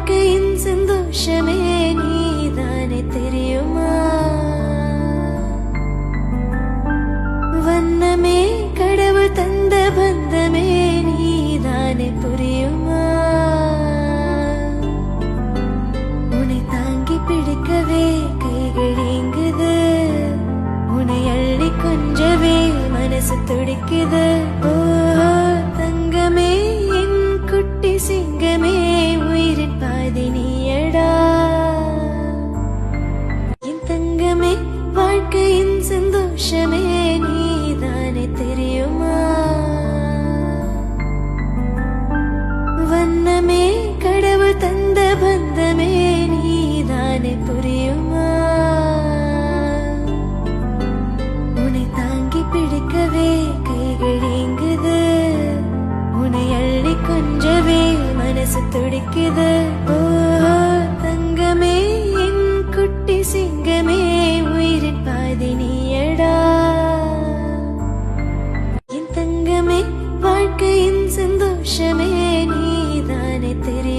வாழ்க்கையின் சந்தோஷமே நீதானே தெரியுமா? வண்ணமே கடவுள் தந்த பந்தமே நீதானே புரியுமா? உன்னை தாங்கி பிடிக்கவே கைகள் ஏங்குது, உன்னை அள்ளி கொஞ்சவே மனசு துடிக்குது. ஓ தங்கமே என் குட்டி சிங்கமே, உயிரின் பாதி நீயடா. என் தங்கமே வாழ்க்கையின் சந்தோஷமே நீதானே தெரியுமா? வண்ணமே கடவுள் தந்த பந்தமே நீதானே புரியுமா? உன்னை தாங்கி பிடிக்கவே கைகள் ஏங்குது, உன்னை அள்ளி கொஞ்சவே மனசு துடிக்குது. ஓ தங்கமே என் குட்டி சிங்கமே, உயிரின் பாதி நீயடா. என் தங்கமே வாழ்க்கை